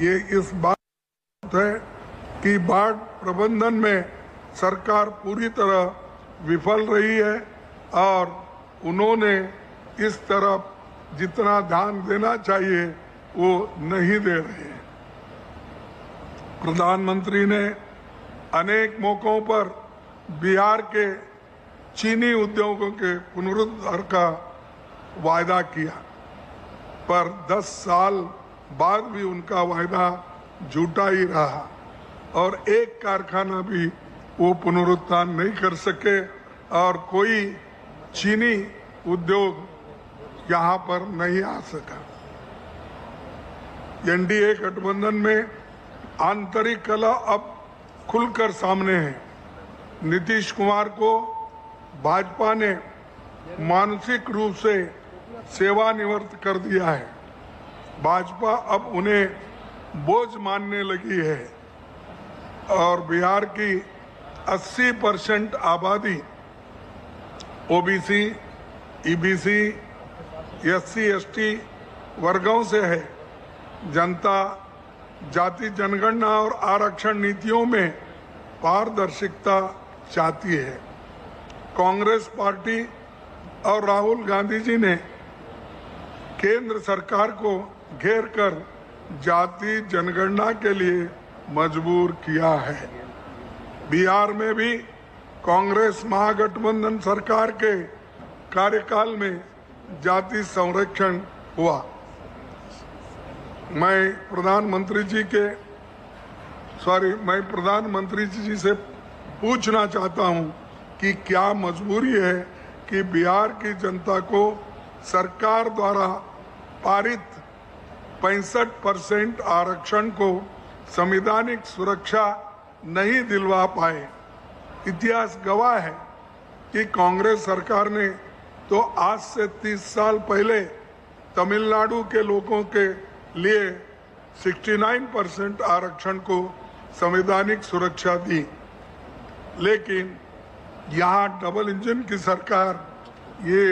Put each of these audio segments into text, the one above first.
ये इस बात है कि बाढ़ प्रबंधन में सरकार पूरी तरह विफल रही है और उन्होंने इस तरफ जितना ध्यान देना चाहिए वो नहीं दे रहे हैं। प्रधानमंत्री ने अनेक मौकों पर बिहार के चीनी उद्योगों के पुनरुद्धार का वायदा किया, पर 10 साल बाद भी उनका वायदा झूठा ही रहा और एक कारखाना भी वो पुनरुत्थान नहीं कर सके और कोई चीनी उद्योग यहाँ पर नहीं आ सका। एनडीए गठबंधन में आंतरिक कलह अब खुलकर सामने है। नीतीश कुमार को भाजपा ने मानसिक रूप से सेवानिवृत्त कर दिया है। भाजपा अब उन्हें बोझ मानने लगी है और बिहार की 80% आबादी ओबीसी, ईबीसी, एससी, एसटी वर्गों से है। जनता जाति जनगणना और आरक्षण नीतियों में पारदर्शिता चाहती है। कांग्रेस पार्टी और राहुल गांधी जी ने केंद्र सरकार को घेर कर जाति जनगणना के लिए मजबूर किया है। बिहार में भी कांग्रेस महागठबंधन सरकार के कार्यकाल में जाति संरक्षण हुआ। मैं प्रधानमंत्री जी से पूछना चाहता हूं कि क्या मजबूरी है कि बिहार की जनता को सरकार द्वारा पारित 65% आरक्षण को संवैधानिक सुरक्षा नहीं दिलवा पाए। इतिहास गवाह है कि कांग्रेस सरकार ने तो आज से 30 साल पहले तमिलनाडु के लोगों के लिए 69% आरक्षण को संवैधानिक सुरक्षा दी, लेकिन यहाँ डबल इंजन की सरकार ये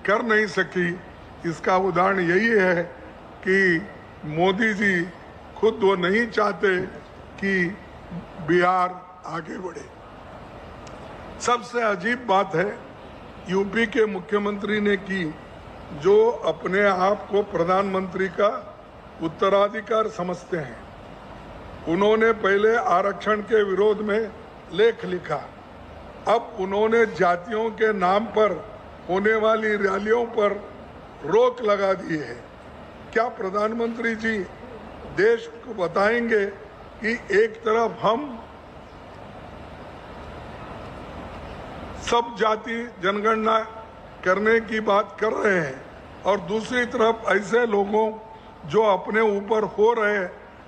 कर नहीं सकी। इसका उदाहरण यही है कि मोदी जी खुद वो नहीं चाहते कि बिहार आगे बढ़े। सबसे अजीब बात है यूपी के मुख्यमंत्री ने की, जो अपने आप को प्रधानमंत्री का उत्तराधिकार समझते हैं। उन्होंने पहले आरक्षण के विरोध में लेख लिखा, अब उन्होंने जातियों के नाम पर होने वाली रैलियों पर रोक लगा दी है। क्या प्रधानमंत्री जी देश को बताएंगे कि एक तरफ हम सब जाति जनगणना करने की बात कर रहे हैं और दूसरी तरफ ऐसे लोगों जो अपने ऊपर हो रहे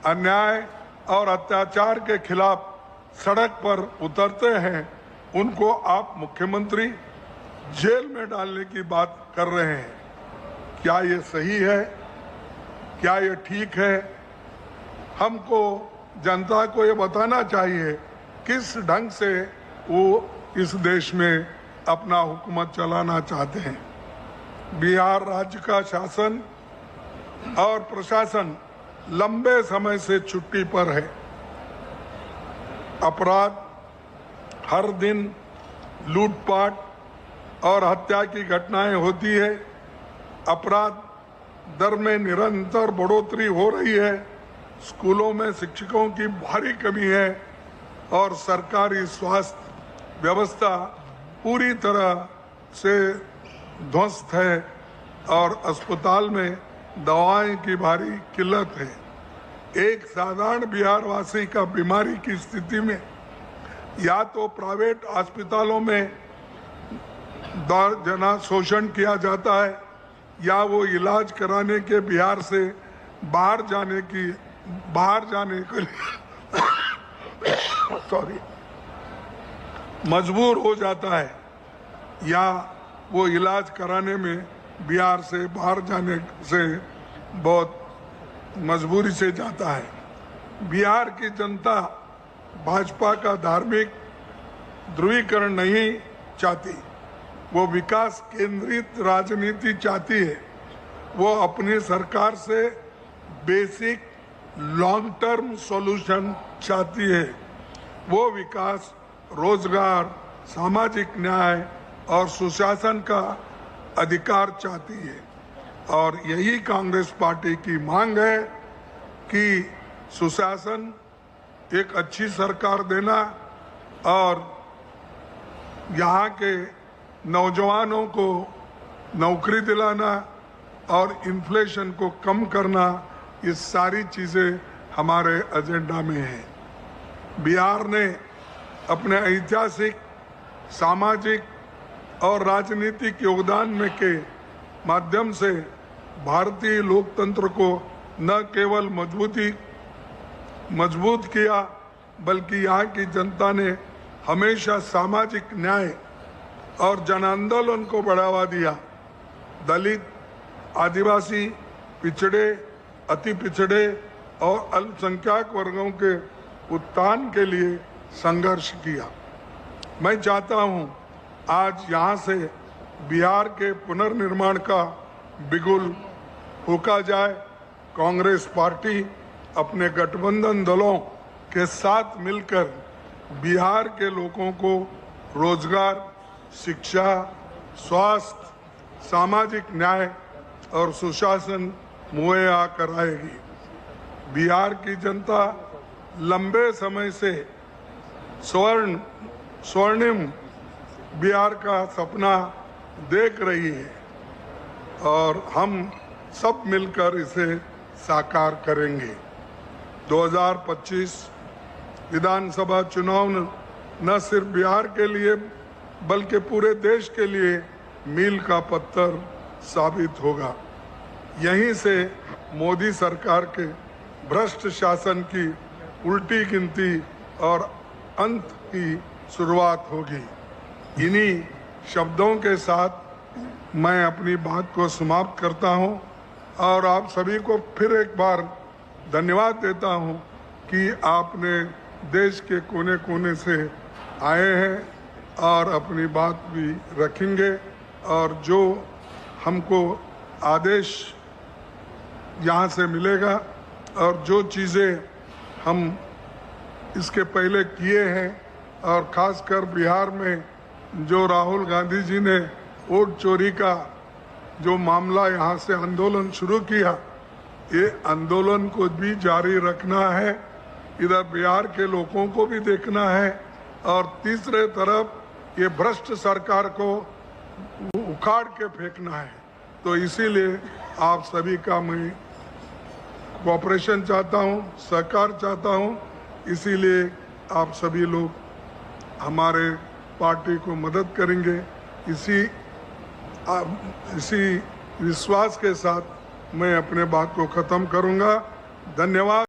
अन्याय और अत्याचार के खिलाफ सड़क पर उतरते हैं, उनको आप मुख्यमंत्री जेल में डालने की बात कर रहे हैं। क्या ये सही है? क्या ये ठीक है? हमको जनता को ये बताना चाहिए किस ढंग से वो इस देश में अपना हुकूमत चलाना चाहते हैं। बिहार राज्य का शासन और प्रशासन लंबे समय से छुट्टी पर है। अपराध हर दिन, लूटपाट और हत्या की घटनाएं होती है। अपराध दर में निरंतर बढ़ोतरी हो रही है। स्कूलों में शिक्षकों की भारी कमी है और सरकारी स्वास्थ्य व्यवस्था पूरी तरह से ध्वस्त है और अस्पताल में दवाएं की भारी किल्लत है। एक साधारण बिहार वासी का बीमारी की स्थिति में या तो प्राइवेट अस्पतालों में जना शोषण किया जाता है या वो इलाज कराने के बिहार से बाहर जाने के लिए मजबूर हो जाता है या वो इलाज कराने में बिहार से बाहर जाने से बहुत मजबूरी से जाता है। बिहार की जनता भाजपा का धार्मिक ध्रुवीकरण नहीं चाहती, वो विकास केंद्रित राजनीति चाहती है। वो अपनी सरकार से बेसिक लॉन्ग टर्म सॉल्यूशन चाहती है। वो विकास, रोजगार, सामाजिक न्याय और सुशासन का अधिकार चाहती है और यही कांग्रेस पार्टी की मांग है कि सुशासन, एक अच्छी सरकार देना और यहाँ के नौजवानों को नौकरी दिलाना और इन्फ्लेशन को कम करना, ये सारी चीज़ें हमारे एजेंडा में हैं। बिहार ने अपने ऐतिहासिक, सामाजिक और राजनीतिक योगदान में के माध्यम से भारतीय लोकतंत्र को न केवल मजबूत किया, बल्कि यहाँ की जनता ने हमेशा सामाजिक न्याय और जन आंदोलन को बढ़ावा दिया। दलित, आदिवासी, पिछड़े, अति पिछड़े और अल्पसंख्यक वर्गों के उत्थान के लिए संघर्ष किया। मैं चाहता हूं आज यहां से बिहार के पुनर्निर्माण का बिगुल फूंका जाए। कांग्रेस पार्टी अपने गठबंधन दलों के साथ मिलकर बिहार के लोगों को रोजगार, शिक्षा, स्वास्थ्य, सामाजिक न्याय और सुशासन मुहैया कराएगी। बिहार की जनता लंबे समय से स्वर्णिम बिहार का सपना देख रही है और हम सब मिलकर इसे साकार करेंगे। 2025 विधानसभा चुनाव न सिर्फ बिहार के लिए बल्कि पूरे देश के लिए मील का पत्थर साबित होगा। यहीं से मोदी सरकार के भ्रष्ट शासन की उल्टी गिनती और अंत की शुरुआत होगी। इन्हीं शब्दों के साथ मैं अपनी बात को समाप्त करता हूं और आप सभी को फिर एक बार धन्यवाद देता हूं कि आपने देश के कोने कोने से आए हैं और अपनी बात भी रखेंगे और जो हमको आदेश यहाँ से मिलेगा और जो चीज़ें हम इसके पहले किए हैं और ख़ासकर बिहार में जो राहुल गांधी जी ने वोट चोरी का जो मामला यहाँ से आंदोलन शुरू किया, ये आंदोलन को भी जारी रखना है। इधर बिहार के लोगों को भी देखना है और तीसरे तरफ ये भ्रष्ट सरकार को उखाड़ के फेंकना है। तो इसीलिए आप सभी का मैं कोऑपरेशन चाहता हूँ, सहकार चाहता हूँ। इसीलिए आप सभी लोग हमारे पार्टी को मदद करेंगे। इसी विश्वास के साथ मैं अपने बात को ख़त्म करूँगा। धन्यवाद।